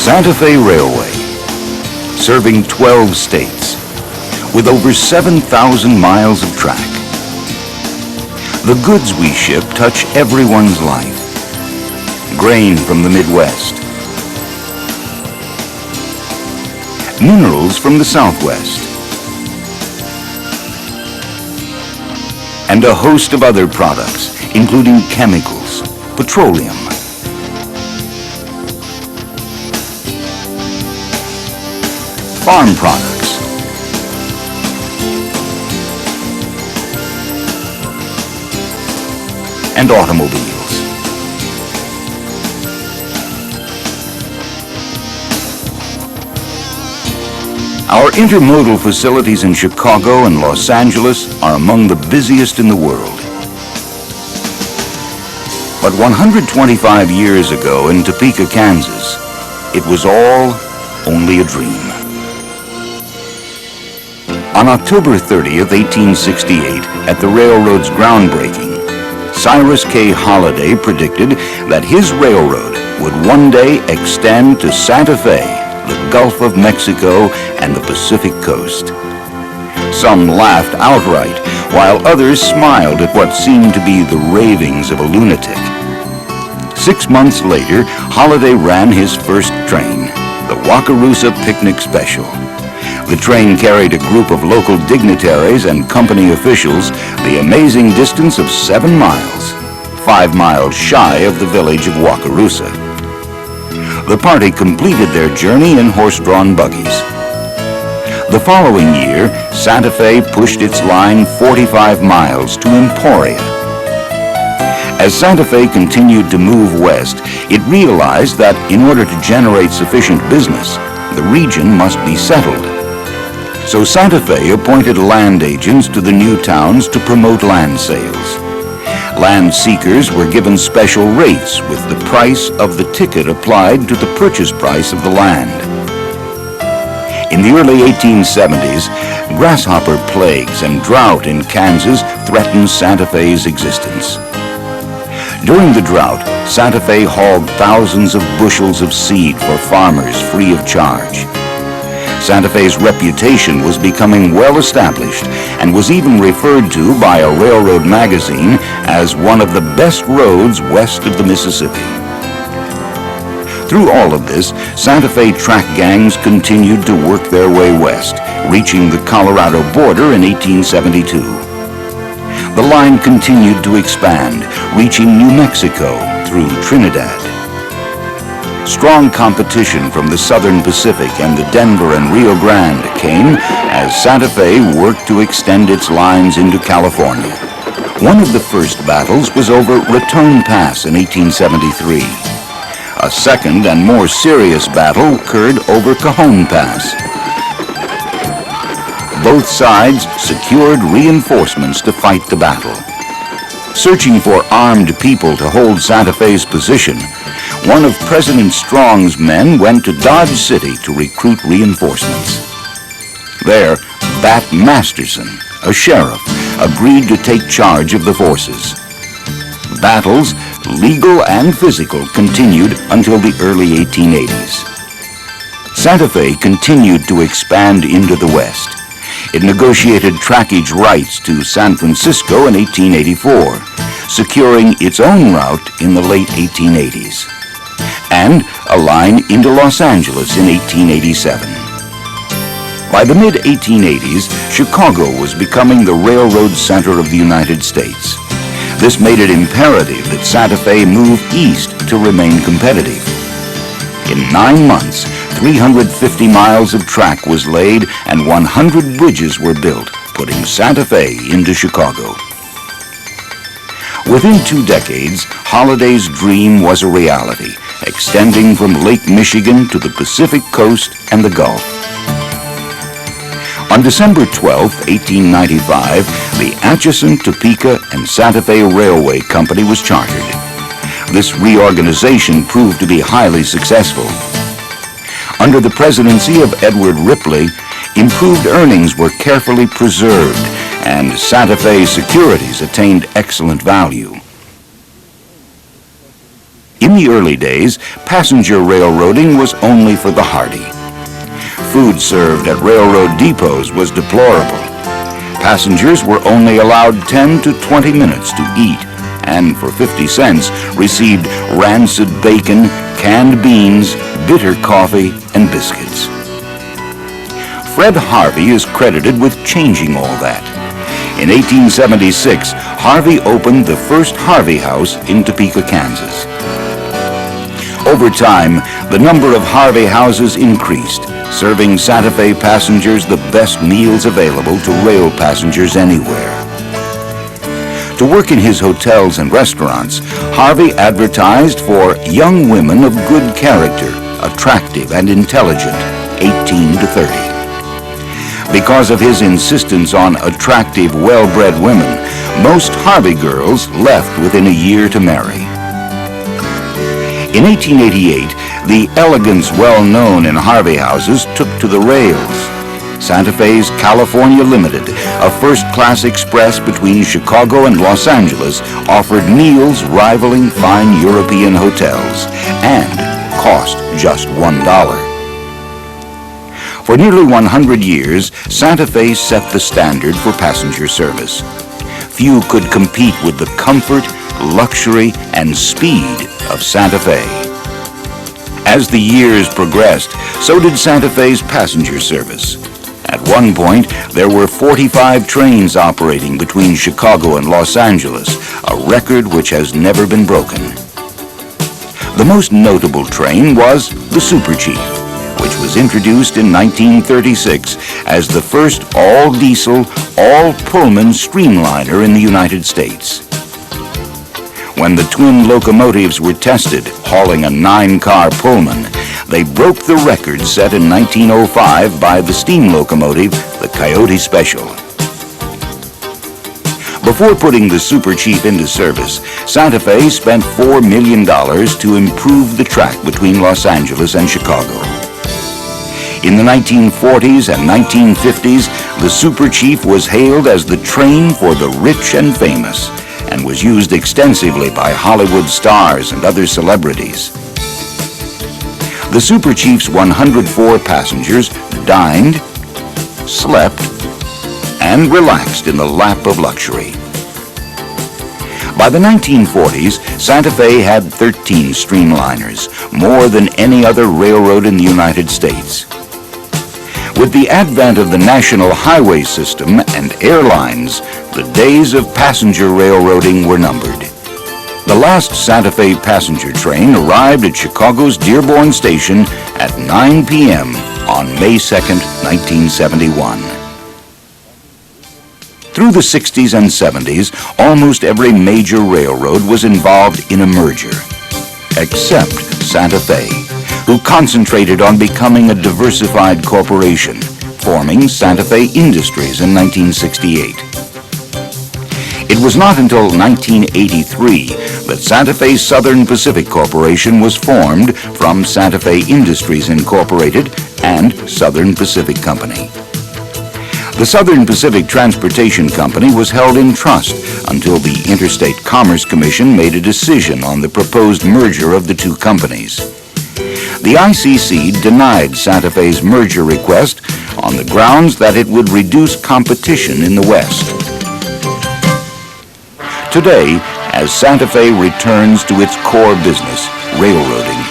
Santa Fe Railway, serving 12 states, with over 7,000 miles of track. The goods we ship touch everyone's life. Grain from the Midwest, minerals from the Southwest, and a host of other products, including chemicals, petroleum, farm products, and automobiles. Our intermodal facilities in Chicago and Los Angeles are among the busiest in the world. But 125 years ago in Topeka, Kansas, it was all only a dream. On October 30th, 1868, at the railroad's groundbreaking, Cyrus K. Holliday predicted that his railroad would one day extend to Santa Fe, the Gulf of Mexico, and the Pacific coast. Some laughed outright, while others smiled at what seemed to be the ravings of a lunatic. 6 months later, Holliday ran his first train, the Wakarusa Picnic Special. The train carried a group of local dignitaries and company officials the amazing distance of 7 miles, 5 miles shy of the village of Wakarusa. The party completed their journey in horse-drawn buggies. The following year, Santa Fe pushed its line 45 miles to Emporia. As Santa Fe continued to move west, it realized that in order to generate sufficient business, the region must be settled. So Santa Fe appointed land agents to the new towns to promote land sales. Land seekers were given special rates with the price of the ticket applied to the purchase price of the land. In the early 1870s, grasshopper plagues and drought in Kansas threatened Santa Fe's existence. During the drought, Santa Fe hauled thousands of bushels of seed for farmers free of charge. Santa Fe's reputation was becoming well established and was even referred to by a railroad magazine as one of the best roads west of the Mississippi. Through all of this, Santa Fe track gangs continued to work their way west, reaching the Colorado border in 1872. The line continued to expand, reaching New Mexico through Trinidad. Strong competition from the Southern Pacific and the Denver and Rio Grande came as Santa Fe worked to extend its lines into California. One of the first battles was over Raton Pass in 1873. A second and more serious battle occurred over Cajon Pass. Both sides secured reinforcements to fight the battle. Searching for armed people to hold Santa Fe's position, one of President Strong's men went to Dodge City to recruit reinforcements. There, Bat Masterson, a sheriff, agreed to take charge of the forces. Battles, legal and physical, continued until the early 1880s. Santa Fe continued to expand into the west. It negotiated trackage rights to San Francisco in 1884, securing its own route in the late 1880s, and a line into Los Angeles in 1887. By the mid-1880s, Chicago was becoming the railroad center of the United States. This made it imperative that Santa Fe move east to remain competitive. In 9 months, 350 miles of track was laid and 100 bridges were built, putting Santa Fe into Chicago. Within 2 decades, Holliday's dream was a reality, extending from Lake Michigan to the Pacific coast and the Gulf. On December 12, 1895, the Atchison, Topeka, and Santa Fe Railway Company was chartered. This reorganization proved to be highly successful. Under the presidency of Edward Ripley, improved earnings were carefully preserved, and Santa Fe securities attained excellent value. In the early days, passenger railroading was only for the hardy. Food served at railroad depots was deplorable. Passengers were only allowed 10 to 20 minutes to eat, and for 50 cents received rancid bacon, canned beans, bitter coffee, and biscuits. Fred Harvey is credited with changing all that. In 1876, Harvey opened the first Harvey House in Topeka, Kansas. Over time, the number of Harvey houses increased, serving Santa Fe passengers the best meals available to rail passengers anywhere. To work in his hotels and restaurants, Harvey advertised for young women of good character, attractive and intelligent, 18 to 30. Because of his insistence on attractive, well-bred women, most Harvey girls left within a year to marry. In 1888, the elegance well known in Harvey houses took to the rails. Santa Fe's California Limited, a first-class express between Chicago and Los Angeles, offered meals rivaling fine European hotels and cost just $1. For nearly 100 years, Santa Fe set the standard for passenger service. Few could compete with the comfort, luxury, and speed of Santa Fe. As the years progressed, so did Santa Fe's passenger service. At one point, there were 45 trains operating between Chicago and Los Angeles, a record which has never been broken. The most notable train was the Super Chief, which was introduced in 1936 as the first all-diesel, all-Pullman streamliner in the United States. When the twin locomotives were tested, hauling a 9-car Pullman, they broke the record set in 1905 by the steam locomotive, the Coyote Special. Before putting the Super Chief into service, Santa Fe spent $4 million to improve the track between Los Angeles and Chicago. In the 1940s and 1950s, the Super Chief was hailed as the train for the rich and famous, and was used extensively by Hollywood stars and other celebrities. The Super Chief's 104 passengers dined, slept, and relaxed in the lap of luxury. By the 1940s, Santa Fe had 13 streamliners, more than any other railroad in the United States. With the advent of the National Highway System and airlines, the days of passenger railroading were numbered. The last Santa Fe passenger train arrived at Chicago's Dearborn Station at 9 p.m. on May 2nd, 1971. Through the 60s and 70s, almost every major railroad was involved in a merger, except Santa Fe, who concentrated on becoming a diversified corporation, forming Santa Fe Industries in 1968. It was not until 1983 that Santa Fe Southern Pacific Corporation was formed from Santa Fe Industries Incorporated and Southern Pacific Company. The Southern Pacific Transportation Company was held in trust until the Interstate Commerce Commission made a decision on the proposed merger of the two companies. The ICC denied Santa Fe's merger request on the grounds that it would reduce competition in the West. Today, as Santa Fe returns to its core business, railroading,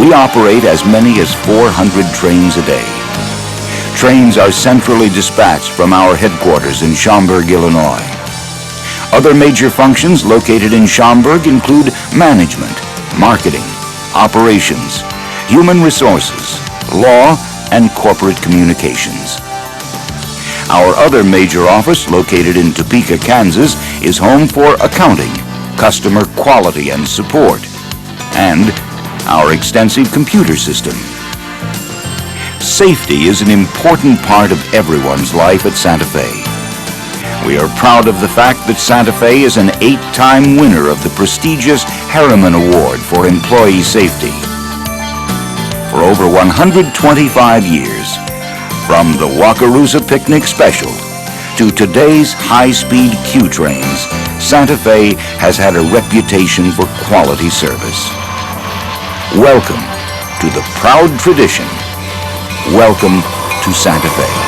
we operate as many as 400 trains a day. Trains are centrally dispatched from our headquarters in Schaumburg, Illinois. Other major functions located in Schaumburg include management, marketing, operations, human resources, law, and corporate communications. Our other major office, located in Topeka, Kansas, is home for accounting, customer quality and support, and our extensive computer system. Safety is an important part of everyone's life at Santa Fe. We are proud of the fact that Santa Fe is an 8-time winner of the prestigious Harriman Award for Employee Safety. For over 125 years, from the Wakarusa Picnic Special to today's high-speed Q trains, Santa Fe has had a reputation for quality service. Welcome to the proud tradition. Welcome to Santa Fe.